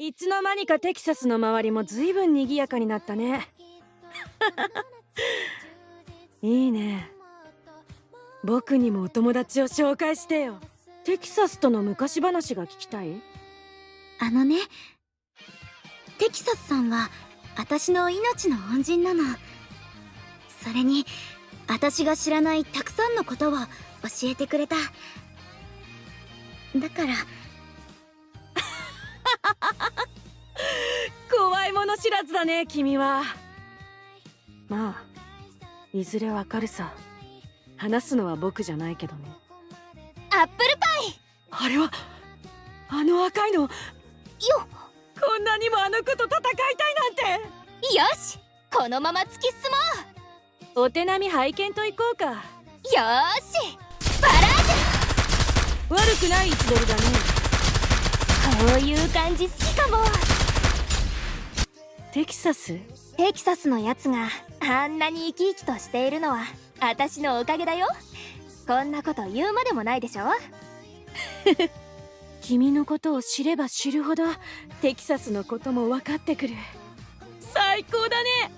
いつの間にかテキサスの周りもずいぶん賑やかになったね。いいね。僕にもお友達を紹介してよ。テキサスとの昔話が聞きたい？テキサスさんは私の命の恩人なの。それに私が知らないたくさんのことを教えてくれた。だから怖いもの知らずだね、君は。まあいずれわかるさ。話すのは僕じゃないけどね。アップルパイ。あれはあの赤いの。よこんなにもあの子と戦いたいなんて。よし、このまま突き進もう。お手並み拝見といこうか。よーし、バラージュ。悪くない位置取りだね。こういう感じ好きかも。テキサスのやつがあんなに生き生きとしているのは私のおかげだよ。こんなこと言うまでもないでしょ。君のことを知れば知るほどテキサスのことも分かってくる。最高だね。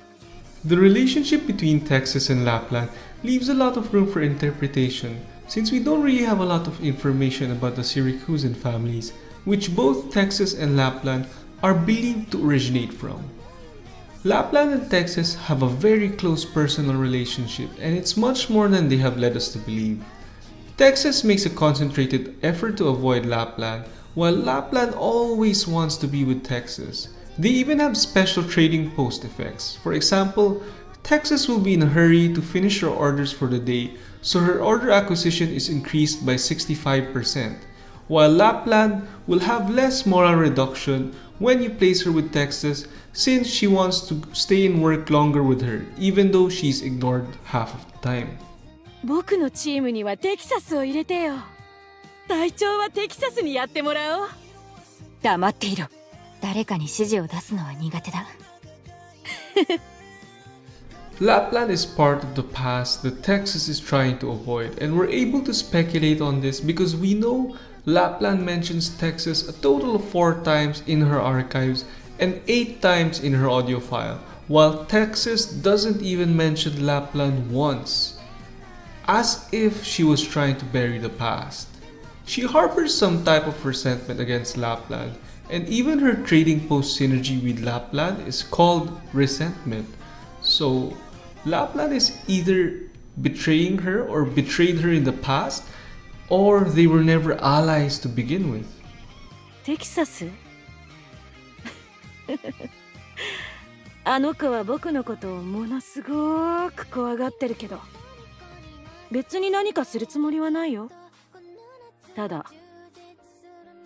The relationship between Texas and Lapland leaves a lot of room for interpretation, since we don't really have a lot of information about the Syracusan families, which both Texas and Lapland are believed to originate from. Lapland and Texas have a very close personal relationship, and it's much more than they have led us to believe. Texas makes a concentrated effort to avoid Lapland, while Lapland always wants to be with Texas. They even have special trading post effects. For example, Texas will be in a hurry to finish her orders for the day, so her order acquisition is increased by 65%, while Lapland will have less moral reduction when you place her with Texas, since she wants to stay and work longer with her, even though she's ignored half of the time. 僕のチームにはテキサスを入れてよ。隊長はテキサスにやってもらおう。黙っていろ。誰かに指示を出すのは苦手だ。Lapland is part of the past that Texas is trying to avoid, and we're able to speculate on this because we know Lapland mentions Texas a total of 4 times in her archives and 8 times in her audio file, while Texas doesn't even mention Lapland once, as if she was trying to bury the past. She harbors some type of resentment against Lapland, and even her trading post synergy with Lapland is called resentment. So Lapland is either betraying her or betrayed her in the past, or they were never allies to begin with. テキサスあの子は僕のことをものすごく怖がってるけど、別に何かするつもりはないよ。ただ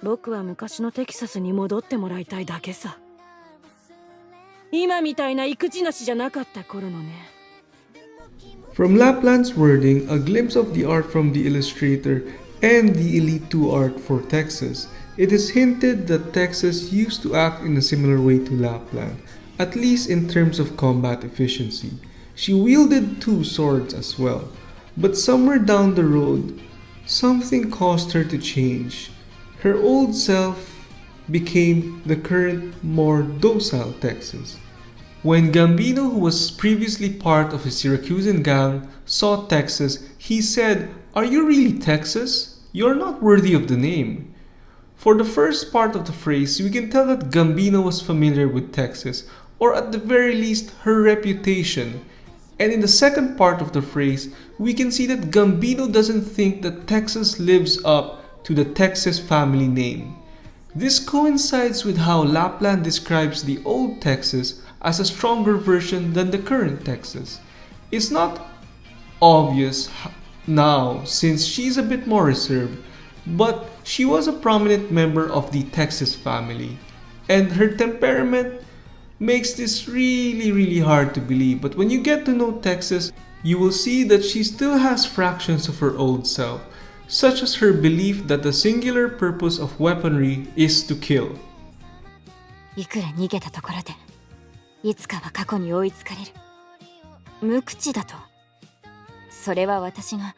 僕は昔のテキサスに戻ってもらいたいだけさ。今みたいな育児なしじゃなかった頃のね。From Lapland's wording, a glimpse of the art from the illustrator and the Elite 2 art for Texas, it is hinted that Texas used to act in a similar way to Lapland, at least in terms of combat efficiency. She wielded 2 swords as well, but somewhere down the road, something caused her to change. Her old self became the current, more docile Texas. When Gambino, who was previously part of a Syracusan gang, saw Texas, he said, "Are you really Texas? You're not worthy of the name." For the first part of the phrase, we can tell that Gambino was familiar with Texas, or at the very least, her reputation. And in the second part of the phrase, we can see that Gambino doesn't think that Texas lives up to the Texas family name. This coincides with how Lapland describes the old Texas as a stronger version than the current Texas. It's not obvious now since she's a bit more reserved, but she was a prominent member of the Texas family, and her temperament makes this really hard to believe. But when you get to know Texas, you will see that she still has fractions of her old self, such as her belief that the singular purpose of weaponry is to kill. いくら逃げたところでいつかは過去に追いつかれる。無口だと。それは私が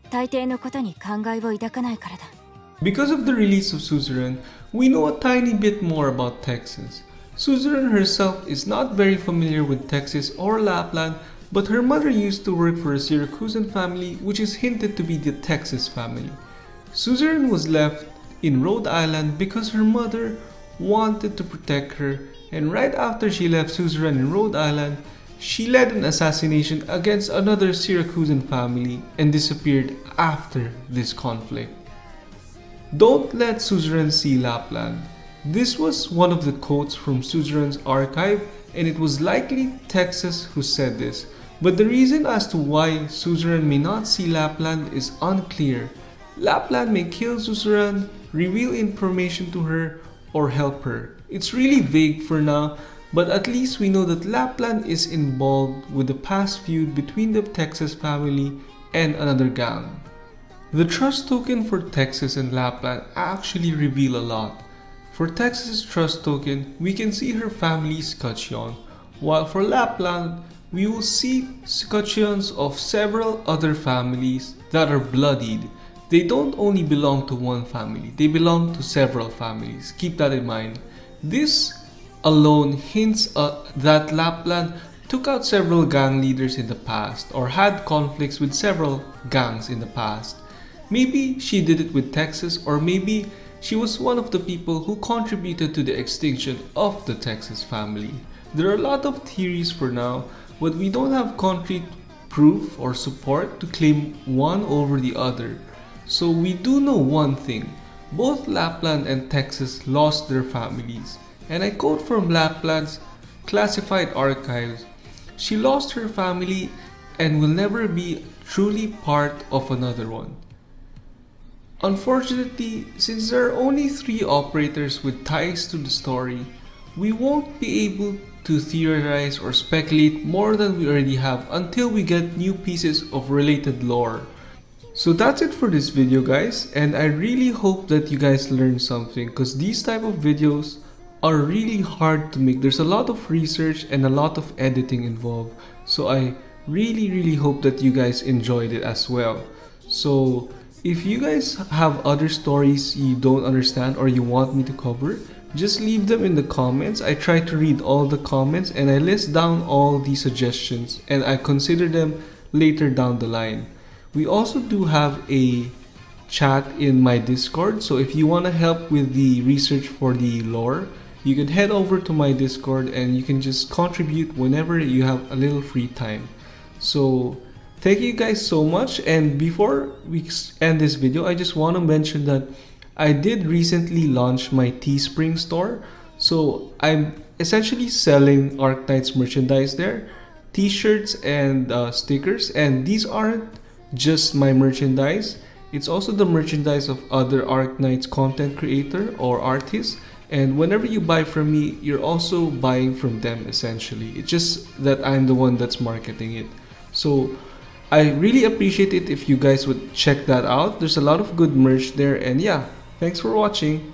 大抵のことに考えを抱かないからだ。Because of the release of Suzerain, we know a tiny bit more about Texas. Suzerain herself is not very familiar with Texas or Lapland, but her mother used to work for a Syracusan family which is hinted to be the Texas family. Suzerain was left in Rhode Island because her mother wanted to protect her, and right after she left Suzerain in Rhode Island, she led an assassination against another Syracusan family and disappeared after this conflict. Don't let Suzerain see Lapland. This was one of the quotes from Suzerain's archive, and it was likely Texas who said this, but the reason as to why Suzerain may not see Lapland is unclear. Lapland may kill Suzerain, reveal information to her, or help her. It's really vague for now, but at least we know that Lapland is involved with the past feud between the Texas family and another gang. The trust token for Texas and Lapland actually reveal a lot. For Texas' trust token, we can see her family's scutcheon, while for Lapland, we will see scutcheons of several other families that are bloodied. They don't only belong to one family, they belong to several families. Keep that in mind. This alone hints that Lapland took out several gang leaders in the past or had conflicts with several gangs in the past. Maybe she did it with Texas, or maybe she was one of the people who contributed to the extinction of the Texas family. There are a lot of theories for now, but we don't have concrete proof or support to claim one over the other. So we do know one thing: both Lapland and Texas lost their families. And I quote from Lappland's classified archives: "She lost her family and will never be truly part of another one." Unfortunately, since there are only 3 operators with ties to the story, we won't be able to theorize or speculate more than we already have until we get new pieces of related lore. So that's it for this video, guys, and I really hope that you guys learned something, because these type of videos are really hard to make. There's a lot of research and a lot of editing involved, so I really hope that you guys enjoyed it as well. So if you guys have other stories you don't understand or you want me to cover, just leave them in the comments. I try to read all the comments and I list down all the suggestions and I consider them later down the line. We also do have a chat in my Discord, so if you want to help with the research for the lore, you can head over to my Discord and you can just contribute whenever you have a little free time. So thank you guys so much, and before we end this video, I just want to mention that I did recently launch my Teespring store. So I'm essentially selling Arknights merchandise there, t-shirts and stickers, and these aren't just my merchandise, it's also the merchandise of other Arknights content creator or artists, and whenever you buy from me, you're also buying from them essentially. It's just that I'm the one that's marketing it. So I really appreciate it if you guys would check that out. There's a lot of good merch there, and yeah, thanks for watching.